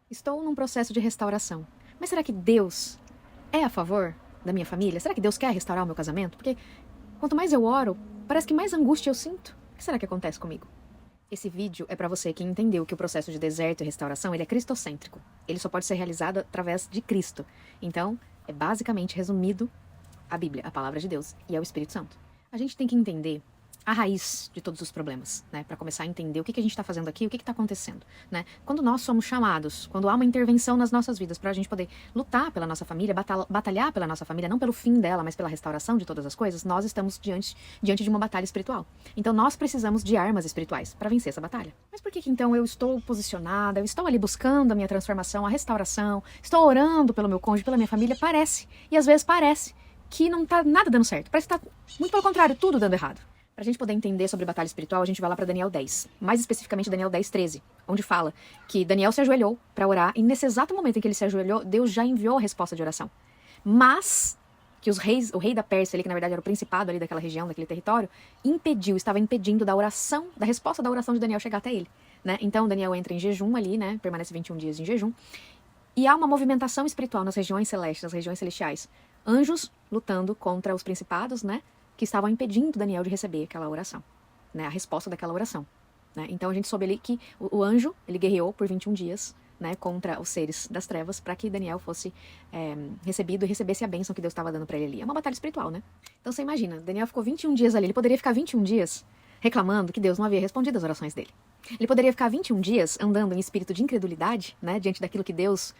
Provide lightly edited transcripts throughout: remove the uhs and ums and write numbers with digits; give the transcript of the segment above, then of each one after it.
Estou num processo de restauração. Mas será que Deus é a favor da minha família? Será que Deus quer restaurar o meu casamento? Porque quanto mais eu oro, parece que mais angústia eu sinto. O que será que acontece comigo? Esse vídeo é para você que entendeu que o processo de deserto e restauração ele é cristocêntrico. Ele só pode ser realizado através de Cristo. Então, é basicamente resumido a Bíblia, a palavra de Deus, e é o Espírito Santo. A gente tem que entender a raiz de todos os problemas, né? Para começar a entender o que a gente está fazendo aqui, o que está acontecendo, né? Quando nós somos chamados, quando há uma intervenção nas nossas vidas para a gente poder lutar pela nossa família, batalhar pela nossa família, não pelo fim dela, mas pela restauração de todas as coisas, nós estamos diante de uma batalha espiritual. Então nós precisamos de armas espirituais para vencer essa batalha. Mas por que então eu estou posicionada, eu estou ali buscando a minha transformação, a restauração, estou orando pelo meu cônjuge, pela minha família? Parece, e às vezes parece que não tá nada dando certo. Parece que tá muito pelo contrário, tudo dando errado. Pra gente poder entender sobre batalha espiritual, a gente vai lá pra Daniel 10. Mais especificamente Daniel 10:13, onde fala que Daniel se ajoelhou pra orar e nesse exato momento em que ele se ajoelhou, Deus já enviou a resposta de oração. Mas que o rei da Pérsia, ali, que na verdade era o principado ali daquela região, daquele território, estava impedindo da resposta da oração de Daniel chegar até ele, né? Então Daniel entra em jejum ali, né? Permanece 21 dias em jejum. E há uma movimentação espiritual nas regiões celestes, nas regiões celestiais. Anjos lutando contra os principados, né? Que estavam impedindo Daniel de receber aquela oração, né? A resposta daquela oração, né? Então a gente soube ali que o anjo, ele guerreou por 21 dias, né? Contra os seres das trevas, para que Daniel fosse recebido e recebesse a bênção que Deus estava dando para ele ali. É uma batalha espiritual, né? Então você imagina, Daniel ficou 21 dias ali, ele poderia ficar 21 dias reclamando que Deus não havia respondido as orações dele. Ele poderia ficar 21 dias andando em espírito de incredulidade, né? Diante daquilo que Deus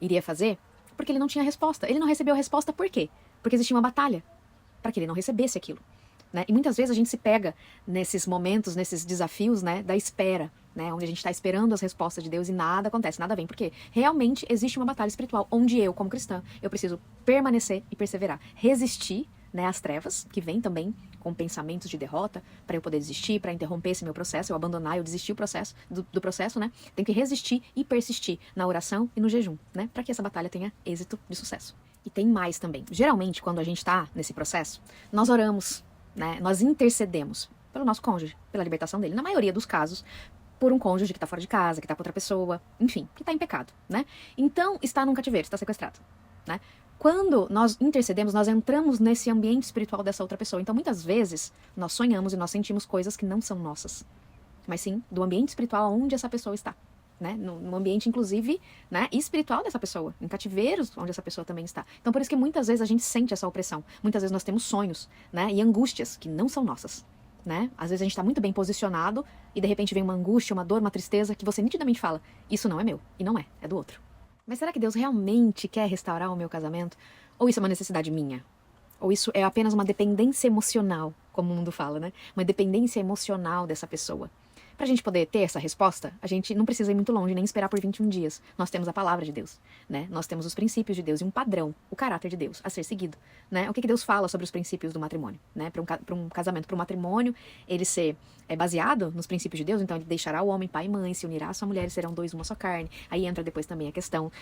iria fazer, porque ele não tinha resposta. Ele não recebeu a resposta por quê? Porque existia uma batalha para que ele não recebesse aquilo, né? E muitas vezes a gente se pega nesses momentos, nesses desafios, né, da espera, né, onde a gente está esperando as respostas de Deus e nada acontece, nada vem, porque realmente existe uma batalha espiritual onde eu, como cristã, eu preciso permanecer e perseverar, resistir, né, às trevas, que vem também com pensamentos de derrota, para eu poder desistir, para interromper esse meu processo, eu abandonar, eu desistir do processo, né? Tenho que resistir e persistir na oração e no jejum, né? Para que essa batalha tenha êxito de sucesso. E tem mais também. Geralmente, quando a gente está nesse processo, nós oramos, né? Nós intercedemos pelo nosso cônjuge, pela libertação dele. Na maioria dos casos, por um cônjuge que está fora de casa, que está com outra pessoa, enfim, que está em pecado, né? Então, está num cativeiro, está sequestrado, né? Quando nós intercedemos, nós entramos nesse ambiente espiritual dessa outra pessoa. Então, muitas vezes, nós sonhamos e nós sentimos coisas que não são nossas, mas sim do ambiente espiritual onde essa pessoa está, né? No ambiente, inclusive, né, espiritual dessa pessoa, em cativeiros onde essa pessoa também está. Então, por isso que muitas vezes a gente sente essa opressão. Muitas vezes nós temos sonhos, né, e angústias que não são nossas, né? Às vezes a gente está muito bem posicionado e de repente vem uma angústia, uma dor, uma tristeza que você nitidamente fala, isso não é meu, e não é, é do outro. Mas será que Deus realmente quer restaurar o meu casamento? Ou isso é uma necessidade minha? Ou isso é apenas uma dependência emocional, como o mundo fala, né? Uma dependência emocional dessa pessoa. Pra gente poder ter essa resposta, a gente não precisa ir muito longe, nem esperar por 21 dias. Nós temos a palavra de Deus, né? Nós temos os princípios de Deus e um padrão, o caráter de Deus, a ser seguido, né? O que Deus fala sobre os princípios do matrimônio, né? Para um casamento, para um matrimônio, ele ser baseado nos princípios de Deus, então ele deixará o homem pai e mãe, se unirá à sua mulher e serão dois, uma só carne. Aí entra depois também a questão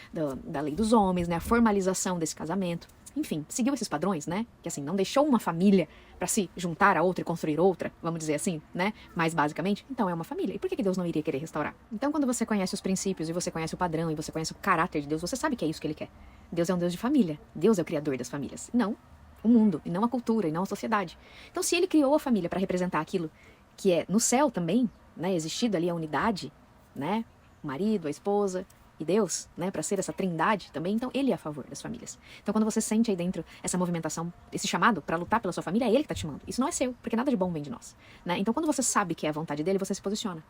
da lei dos homens, né? A formalização desse casamento. Enfim, seguiu esses padrões, né? Que assim, não deixou uma família para se juntar a outra e construir outra, vamos dizer assim, né? Mais basicamente, então é uma família. E por que Deus não iria querer restaurar? Então, quando você conhece os princípios e você conhece o padrão e você conhece o caráter de Deus, você sabe que é isso que ele quer. Deus é um Deus de família. Deus é o criador das famílias. Não o mundo, e não a cultura, e não a sociedade. Então, se ele criou a família para representar aquilo que é no céu também, né? Existido ali a unidade, né? O marido, a esposa e Deus, né, para ser essa trindade também, então ele é a favor das famílias. Então quando você sente aí dentro essa movimentação, esse chamado para lutar pela sua família, é ele que tá te chamando. Isso não é seu, porque nada de bom vem de nós, né? Então quando você sabe que é a vontade dele, você se posiciona.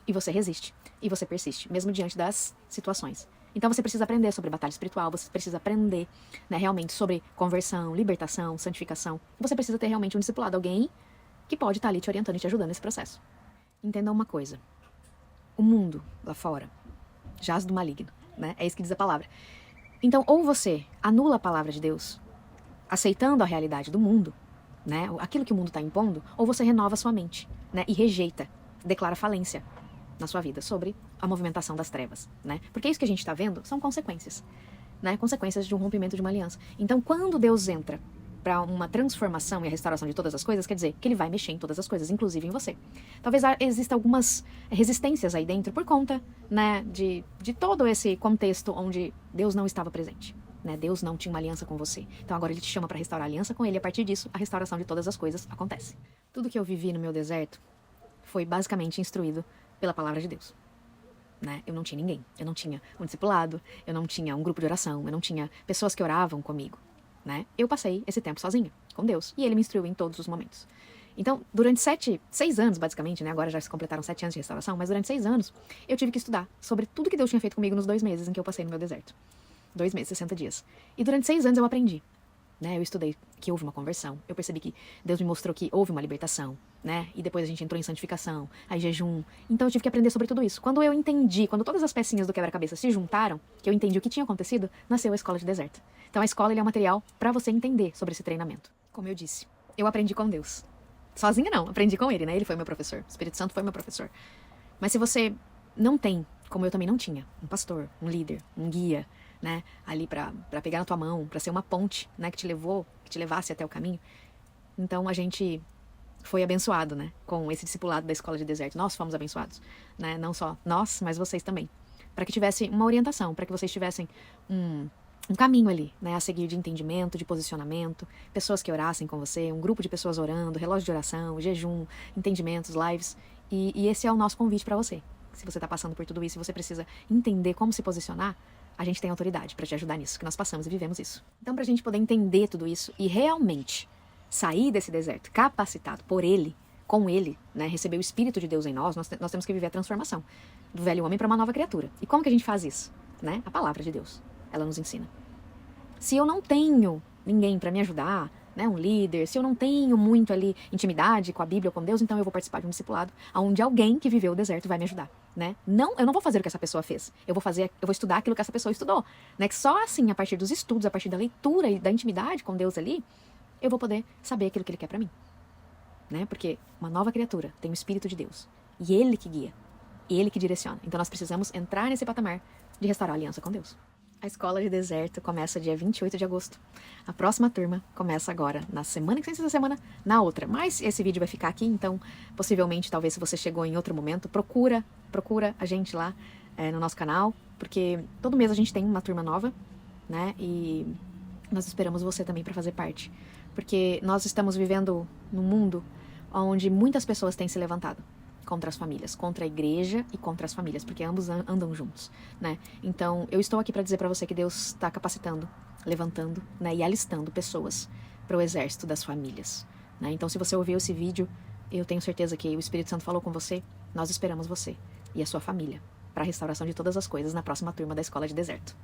E você resiste, e você persiste, mesmo diante das situações. Então você precisa aprender sobre batalha espiritual, você precisa aprender, né, realmente sobre conversão, libertação, santificação. Você precisa ter realmente um discipulado, alguém que pode estar ali te orientando e te ajudando nesse processo. Entenda uma coisa, o mundo lá fora jaz do maligno, né? É isso que diz a palavra. Então, ou você anula a palavra de Deus, aceitando a realidade do mundo, né? Aquilo que o mundo está impondo, ou você renova sua mente, né? E rejeita, declara falência na sua vida sobre a movimentação das trevas, né? Porque isso que a gente está vendo são consequências, né? Consequências de um rompimento de uma aliança. Então, quando Deus entra para uma transformação e a restauração de todas as coisas, quer dizer que ele vai mexer em todas as coisas, inclusive em você. Talvez exista algumas resistências aí dentro por conta, né, de todo esse contexto onde Deus não estava presente. Né? Deus não tinha uma aliança com você. Então agora ele te chama para restaurar a aliança com ele, e a partir disso, a restauração de todas as coisas acontece. Tudo que eu vivi no meu deserto foi basicamente instruído pela palavra de Deus. Né? Eu não tinha ninguém. Eu não tinha um discipulado, eu não tinha um grupo de oração, eu não tinha pessoas que oravam comigo. Né? Eu passei esse tempo sozinha, com Deus, e ele me instruiu em todos os momentos. Então, durante 6 anos, basicamente, né? Agora já se completaram 7 anos de restauração, mas durante 6 anos, eu tive que estudar sobre tudo que Deus tinha feito comigo nos 2 meses em que eu passei no meu deserto. 2 meses, 60 dias. E durante 6 anos eu aprendi. Né? Eu estudei que houve uma conversão, eu percebi que Deus me mostrou que houve uma libertação, né? E depois a gente entrou em santificação, aí jejum. Então eu tive que aprender sobre tudo isso. Quando eu entendi, quando todas as pecinhas do quebra-cabeça se juntaram, que eu entendi o que tinha acontecido, nasceu a Escola de Deserto. Então a escola é um material para você entender sobre esse treinamento. Como eu disse, eu aprendi com Deus. Sozinha não, aprendi com ele, né? Ele foi meu professor, o Espírito Santo foi meu professor. Mas se você não tem, como eu também não tinha, um pastor, um líder, um guia, né, ali para pegar na tua mão, para ser uma ponte, né, que te levasse até o caminho. Então a gente foi abençoado, né, com esse discipulado da Escola de Deserto. Nós fomos abençoados, né, não só nós, mas vocês também, para que tivesse uma orientação, para que vocês tivessem um caminho ali, né, a seguir de entendimento, de posicionamento, pessoas que orassem com você, um grupo de pessoas orando, relógio de oração, jejum, entendimentos, lives, e esse é o nosso convite para você. Se você está passando por tudo isso e você precisa entender como se posicionar, a gente tem autoridade para te ajudar nisso, que nós passamos e vivemos isso. Então, para a gente poder entender tudo isso e realmente sair desse deserto capacitado por ele, com ele, né, receber o Espírito de Deus em nós temos que viver a transformação do velho homem para uma nova criatura. E como que a gente faz isso? Né? A palavra de Deus, ela nos ensina. Se eu não tenho ninguém para me ajudar, né, um líder, se eu não tenho muito ali intimidade com a Bíblia ou com Deus, então eu vou participar de um discipulado onde alguém que viveu o deserto vai me ajudar, né? Não, eu não vou fazer o que essa pessoa fez. Eu vou estudar aquilo que essa pessoa estudou, né? Que só assim, a partir dos estudos, a partir da leitura e da intimidade com Deus ali, eu vou poder saber aquilo que ele quer para mim, né? Porque uma nova criatura tem o Espírito de Deus e ele que guia, e ele que direciona. Então nós precisamos entrar nesse patamar de restaurar a aliança com Deus. A Escola de Deserto começa dia 28 de agosto. A próxima turma começa agora, na semana que vem, essa semana, na outra. Mas esse vídeo vai ficar aqui, então, possivelmente, talvez se você chegou em outro momento, procura a gente lá no nosso canal, porque todo mês a gente tem uma turma nova, né? E nós esperamos você também para fazer parte. Porque nós estamos vivendo num mundo onde muitas pessoas têm se levantado contra as famílias, contra a igreja e contra as famílias, porque ambos andam juntos, né? Então, eu estou aqui para dizer para você que Deus está capacitando, levantando, né, e alistando pessoas para o exército das famílias, né? Então, se você ouviu esse vídeo, eu tenho certeza que o Espírito Santo falou com você. Nós esperamos você e a sua família para a restauração de todas as coisas na próxima turma da Escola de Deserto.